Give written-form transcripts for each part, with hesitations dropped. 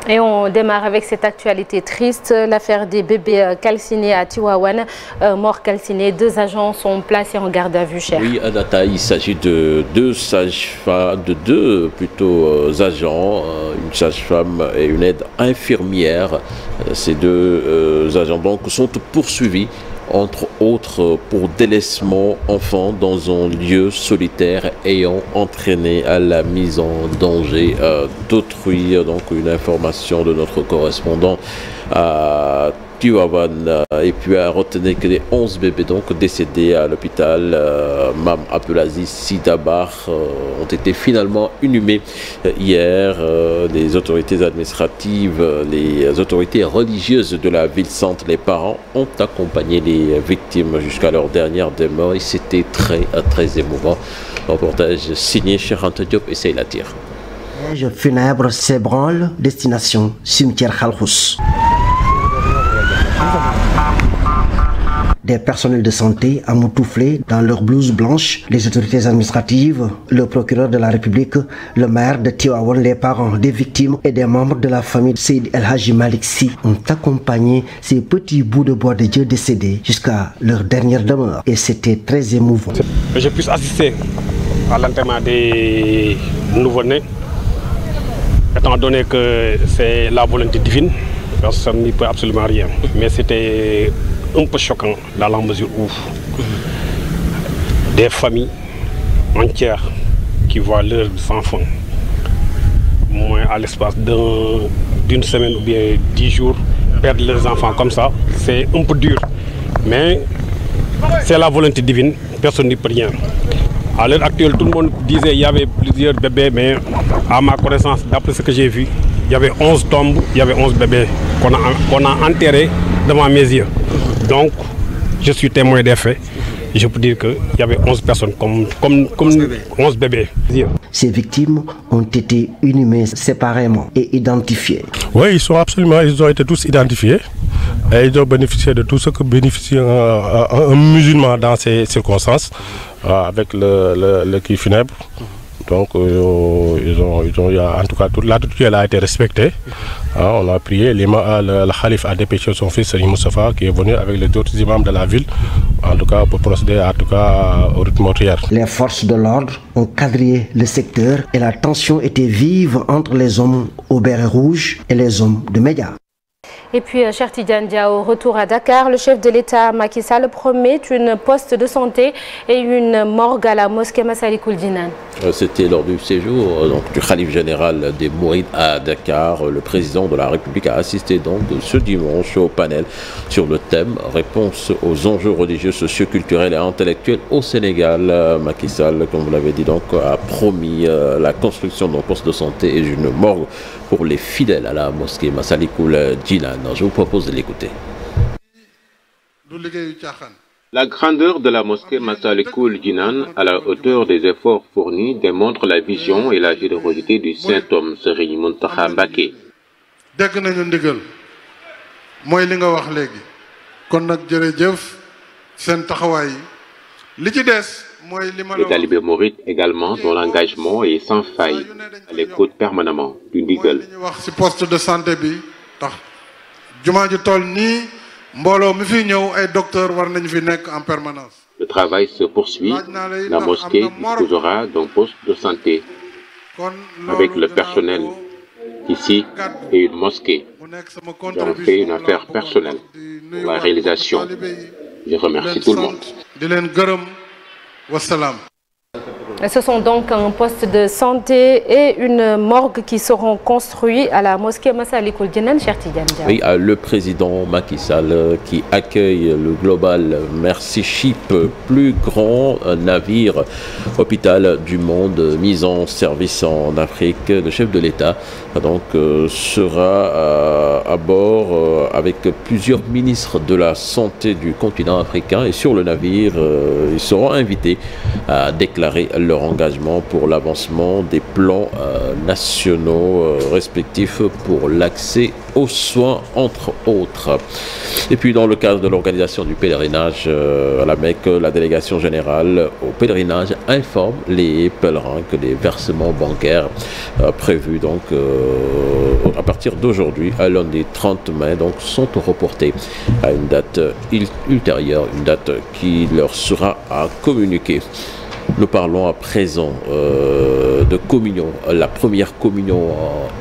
Et on démarre avec cette actualité triste, l'affaire des bébés calcinés à Tivaouane. Morts calcinés, 2 agents sont placés en garde à vue, cher. Oui, Anata, il s'agit de deux agents, une sage-femme et une aide infirmière. Ces 2 agents donc sont poursuivis, entre autres pour délaissement enfant dans un lieu solitaire ayant entraîné à la mise en danger d'autrui. Donc une information de notre correspondant à Tivaouane. Et puis à retenir que les 11 bébés donc décédés à l'hôpital Mam Abdelaziz Sy Dabakh ont été finalement inhumés hier. Les autorités administratives, les autorités religieuses de la ville-centre, les parents ont accompagné les victimes jusqu'à leur dernière demeure et c'était très émouvant. Reportage signé Cheikh Anta Diop et Seyla Tir. Funèbre s'ébranle, destination cimetière Khalkhous. Des personnels de santé amoutoufflés dans leurs blouses blanches, les autorités administratives, le procureur de la République, le maire de Tivaouane, les parents des victimes et des membres de la famille Seydi El Hadji Malick Sy ont accompagné ces petits bouts de bois de Dieu décédés jusqu'à leur dernière demeure. Et c'était très émouvant. Que je puisse assister à l'enterrement des nouveau-nés, étant donné que c'est la volonté divine, personne n'y peut absolument rien. Mais c'était un peu choquant dans la mesure où des familles entières qui voient leurs enfants, moins à l'espace d'une semaine ou bien 10 jours, perdre leurs enfants comme ça, c'est un peu dur. Mais c'est la volonté divine, personne n'y peut rien. À l'heure actuelle, tout le monde disait qu'il y avait plusieurs bébés, mais à ma connaissance, d'après ce que j'ai vu, il y avait 11 tombes, il y avait 11 bébés qu'on a enterrés devant mes yeux. Donc, je suis témoin des faits. Et je peux dire qu'il y avait 11 personnes, comme 11 bébés. Ces victimes ont été inhumées séparément et identifiées. Oui, ils ont été tous identifiés. Et ils ont bénéficié de tout ce que bénéficie un musulman dans ces circonstances, avec le cri funèbre. Donc, en tout cas, toute l'attitude a été respectée. On a prié. Le calife a dépêché son fils Moustapha, qui est venu avec les autres imams de la ville, en tout cas pour procéder au rite mortuaire. Les forces de l'ordre ont quadrillé le secteur et la tension était vive entre les hommes au béret rouge et les hommes de médias. Et puis, cher Tidiane Dia, au retour à Dakar, le chef de l'État Macky Sall promet une poste de santé et une morgue à la mosquée Massalikul Jinan. C'était lors du séjour du khalife général des Mourides à Dakar. Le président de la République a assisté donc ce dimanche au panel sur le thème « Réponse aux enjeux religieux, socioculturels et intellectuels au Sénégal ». Macky Sall, comme vous l'avez dit, donc, a promis la construction d'un poste de santé et une morgue pour les fidèles à la mosquée Massalikul Jinan. Je vous propose de l'écouter. La grandeur de la mosquée Massalikul Jinan, à la hauteur des efforts fournis, démontre la vision et la générosité du saint homme Serigne Mountakha Mbacké. Les talibés mourides également, dont l'engagement est sans faille, à l'écoute permanemment du ndigal. Le travail se poursuit. La mosquée disposera d'un poste de santé avec le personnel ici et une mosquée. J'en fais une affaire personnelle pour la réalisation. Je remercie tout le monde. Ce sont donc un poste de santé et une morgue qui seront construits à la mosquée Massalikul Jinan, cher Tidiane Dia. Oui, le président Macky Sall qui accueille le Global Mercy Ship, plus grand navire hôpital du monde mis en service en Afrique. Le chef de l'État donc sera à bord avec plusieurs ministres de la santé du continent africain et sur le navire, ils seront invités à déclarer leur engagement pour l'avancement des plans nationaux respectifs pour l'accès aux soins, entre autres. Et puis dans le cadre de l'organisation du pèlerinage à la Mecque, la délégation générale au pèlerinage informe les pèlerins que les versements bancaires prévus donc à partir d'aujourd'hui à lundi 30 mai donc sont reportés à une date ultérieure, une date qui leur sera communiquée. Nous parlons à présent de communion. La première communion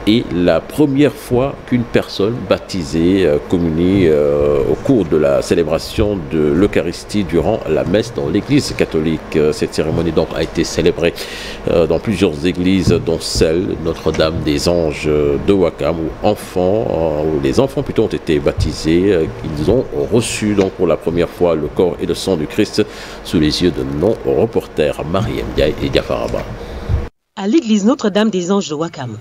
est la première fois qu'une personne baptisée communie au cours de la célébration de l'Eucharistie durant la messe dans l'église catholique. Cette cérémonie donc a été célébrée dans plusieurs églises, dont celle Notre-Dame des Anges de Ouakam, où les enfants plutôt ont été baptisés. Ils ont reçu donc pour la première fois le corps et le sang du Christ sous les yeux de nos reporters Mariam Diaye et Diafaraba. À l'église Notre-Dame des Anges de Ouakam,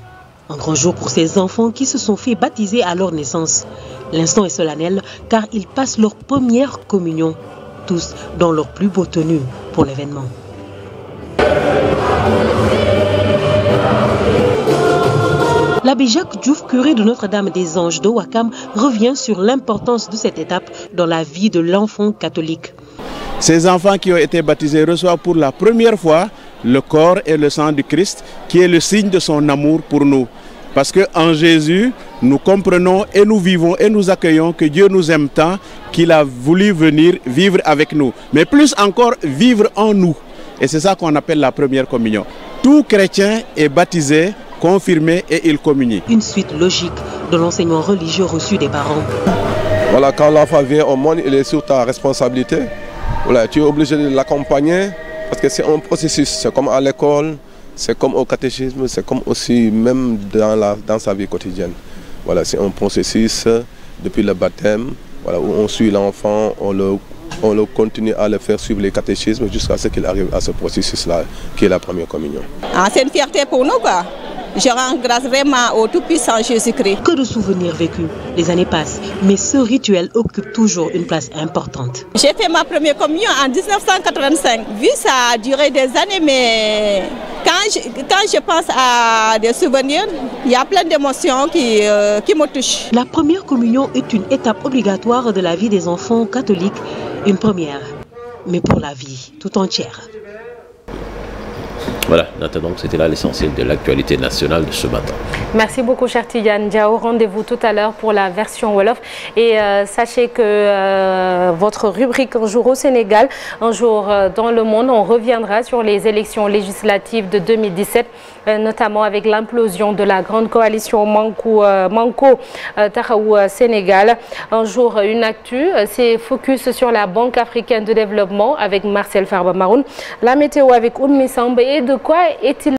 un grand jour pour ces enfants qui se sont fait baptiser à leur naissance. L'instant est solennel car ils passent leur première communion, tous dans leur plus beau tenue pour l'événement. L'abbé Jacques Diouf, curé de Notre-Dame des Anges de Ouakam, revient sur l'importance de cette étape dans la vie de l'enfant catholique. Ces enfants qui ont été baptisés reçoivent pour la première fois le corps et le sang du Christ, qui est le signe de son amour pour nous. Parce qu'en Jésus, nous comprenons et nous vivons et nous accueillons que Dieu nous aime tant qu'il a voulu venir vivre avec nous. Mais plus encore, vivre en nous. Et c'est ça qu'on appelle la première communion. Tout chrétien est baptisé, confirmé et il communie. Une suite logique de l'enseignement religieux reçu des parents. Voilà, quand l'enfant vient au monde, il est sur ta responsabilité. Voilà, tu es obligé de l'accompagner parce que c'est un processus, c'est comme à l'école, c'est comme au catéchisme, c'est comme aussi même dans sa vie quotidienne. Voilà, c'est un processus depuis le baptême, voilà, où on suit l'enfant, on le continue à le faire suivre les catéchismes jusqu'à ce qu'il arrive à ce processus-là, qui est la première communion. C'est une fierté pour nous, quoi. Je rends grâce vraiment au Tout-Puissant Jésus-Christ. Que de souvenirs vécus. Les années passent, mais ce rituel occupe toujours une place importante. J'ai fait ma première communion en 1985. Vu ça a duré des années, mais quand je pense à des souvenirs, il y a plein d'émotions qui me touchent. La première communion est une étape obligatoire de la vie des enfants catholiques. Une première, mais pour la vie tout entière. Voilà, Nathan, c'était là l'essentiel de l'actualité nationale de ce matin. Merci beaucoup, cher Tidiane Diao. Rendez-vous tout à l'heure pour la version Wolof. Et sachez que votre rubrique Un jour au Sénégal, un jour dans le monde, on reviendra sur les élections législatives de 2017, notamment avec l'implosion de la grande coalition Manko Taxawu Sénégal. Un jour, une actu, c'est focus sur la Banque africaine de développement avec Marcel Farba Maroun. La météo avec Oummi Sambe. Et de quoi est-il